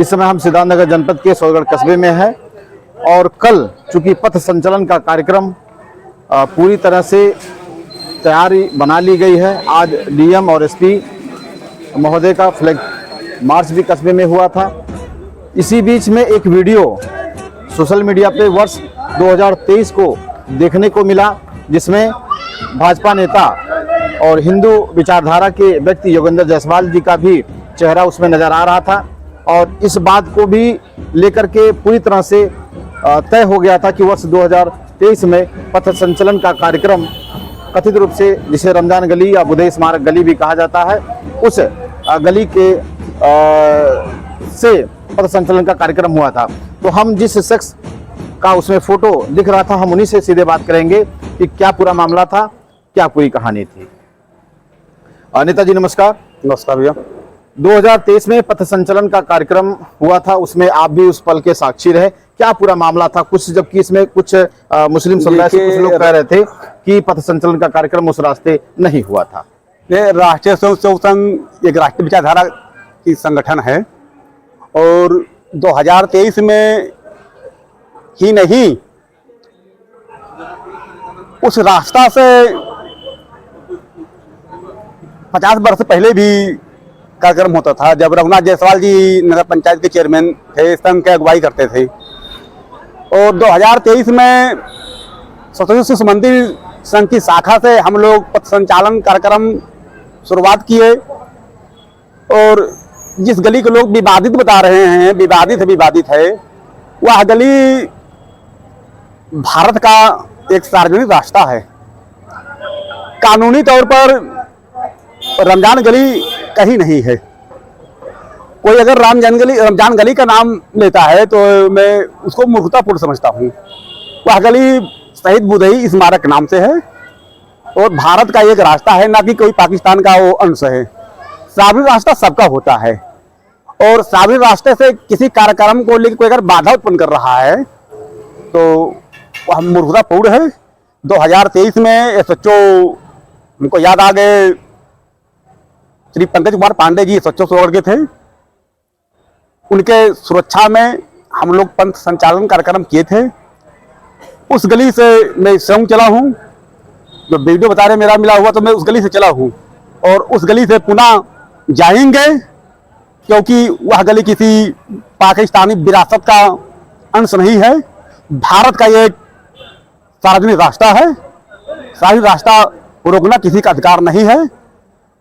इस समय हम सिद्धार्थनगर जनपद के सोनगढ़ कस्बे में हैं और कल चूंकि पथ संचलन का कार्यक्रम पूरी तरह से तैयारी बना ली गई है। आज डीएम और एसपी महोदय का फ्लैग मार्च भी कस्बे में हुआ था। इसी बीच में एक वीडियो सोशल मीडिया पे वर्ष 2023 को देखने को मिला, जिसमें भाजपा नेता और हिंदू विचारधारा के व्यक्ति योगेंद्र जायसवाल जी का भी चेहरा उसमें नजर आ रहा था और इस बात को भी लेकर के पूरी तरह से तय हो गया था कि वर्ष 2023 में पथ संचलन का कार्यक्रम कथित रूप से, जिसे रमजान गली या बुधई स्मारक गली भी कहा जाता है, उस गली के से पथ संचलन का कार्यक्रम हुआ था। तो हम जिस शख्स का उसमें फोटो दिख रहा था, हम उन्हीं से सीधे बात करेंगे कि क्या पूरा मामला था, क्या पूरी कहानी थी। नेताजी नमस्कार। नमस्कार भैया। 2023 में पथ संचलन का कार्यक्रम हुआ था, उसमें आप भी उस पल के साक्षी रहे। क्या पूरा मामला था? कुछ जबकि इसमें कुछ मुस्लिम समुदाय से कुछ लोग कह रहे थे कि पथ संचलन का कार्यक्रम उस रास्ते नहीं हुआ था। ये राष्ट्रीय स्वयंसेवक संघ एक राष्ट्रीय विचारधारा की संगठन है और 2023 में ही नहीं, उस रास्ता से 50 वर्ष पहले भी कार्यक्रम होता था। जब रघुनाथ जायसवाल जी नगर पंचायत के चेयरमैन थे, संघ के अगुवाई करते थे और 2023 में स्वतंत्र शिशु मंदिर संघ की शाखा से हम लोग पथ संचालन कार्यक्रम शुरुआत किए और जिस गली को लोग विवादित बता रहे हैं, विवादित है, वह गली भारत का एक सार्वजनिक रास्ता है। कानूनी तौर पर रमजान गली कहीं नहीं है। कोई अगर रमजान गली का नाम लेता है तो मैं उसको मूर्खतापूर्ण समझता हूँ। वह गली शहीद बुधई स्मारक नाम से है और भारत का एक रास्ता है, ना कि कोई पाकिस्तान का वो अंश है। सार्वजनिक रास्ता सबका होता है और सार्वजनिक रास्ते से किसी कार्यक्रम को लेकर कोई अगर बाधा उत्पन्न कर रहा है तो वह मूर्खतापूर्ण है। 2023 में एसएचओ हमको याद आ गए, श्री पंकज कुमार पांडे जी एसएचओ सोनगढ़ के थे। उनके सुरक्षा में हम लोग पथ संचालन कार्यक्रम किए थे। उस गली से मैं स्वयं चला हूँ, जो वीडियो बता रहे मेरा मिला हुआ, तो मैं उस गली से चला हूँ और उस गली से पुनः जाएंगे, क्योंकि वह गली किसी पाकिस्तानी विरासत का अंश नहीं है। भारत का एक सार्वजनिक रास्ता है। सार्वजनिक रास्ता रोकना किसी का अधिकार नहीं है,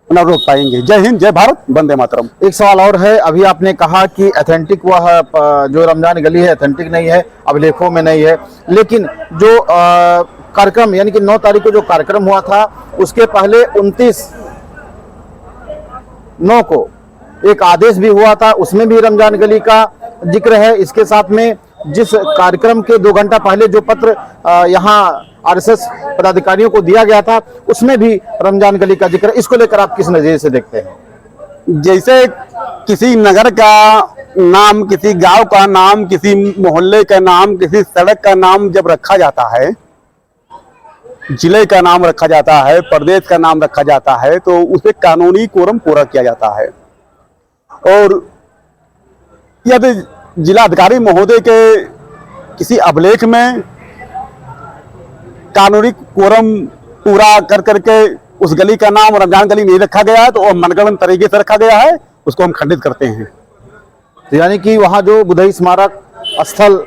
न रोक पाएंगे। जय हिंद, जय भारत, वंदे मातरम। एक सवाल और है, अभी आपने कहा कि ऑथेंटिक वह जो रमजान गली है ऑथेंटिक नहीं है, अभिलेखों में नहीं है, लेकिन जो कार्यक्रम यानी कि 9 तारीख को जो कार्यक्रम हुआ था, उसके पहले 29/9 को एक आदेश भी हुआ था, उसमें भी रमजान गली का जिक्र है। इसके साथ में जिस कार्यक्रम के 2 घंटा पहले जो पत्र यहाँ आरएसएस पदाधिकारियों को दिया गया था, उसमें भी रमजान गली का जिक्र। इसको लेकर आप किस नजरिए से देखते हैं? जैसे किसी नगर का नाम, किसी गांव का नाम, किसी मोहल्ले का नाम, किसी सड़क का नाम जब रखा जाता है, जिले का नाम रखा जाता है, प्रदेश का नाम रखा जाता है, तो उसे कानूनी कोरम पूरा किया जाता है। और यदि जिला अधिकारी महोदय के किसी अभिलेख में कानूनी कोरम पूरा कर करके उस गली का नाम रमजान गली नहीं रखा गया है, तो वह मनगढ़ंत तरीके से रखा गया है, उसको हम खंडित करते हैं। तो यानी कि वहाँ जो बुधई स्मारक स्थल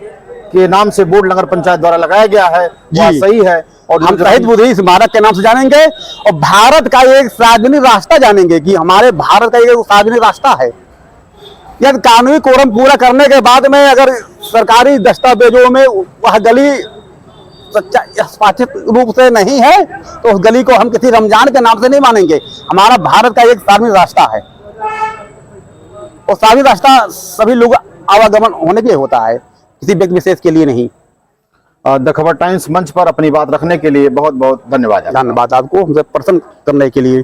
के नाम से बोर्ड नगर पंचायत द्वारा लगाया गया है, वह सही है और हम शहीद बुधई स्मारक के नाम से जानेंगे और भारत का एक सार्वजनिक रास्ता जानेंगे कि हमारे भारत का एक सार्वजनिक रास्ता है। यदि कानूनी कोरम पूरा करने के बाद में अगर सरकारी दस्तावेजों में वह गली स्पष्ट रूप से नहीं है, तो उस गली को हम किसी रमजान के नाम से नहीं मानेंगे। हमारा भारत का एक सार्वजनिक रास्ता है और सार्वजनिक रास्ता सभी लोग आवागमन होने के लिए होता है, किसी व्यक्ति विशेष के लिए नहीं। द खबर टाइम्स मंच पर अपनी बात रखने के लिए बहुत बहुत धन्यवाद। धन्यवाद आपको हमसे प्रश्न करने के लिए।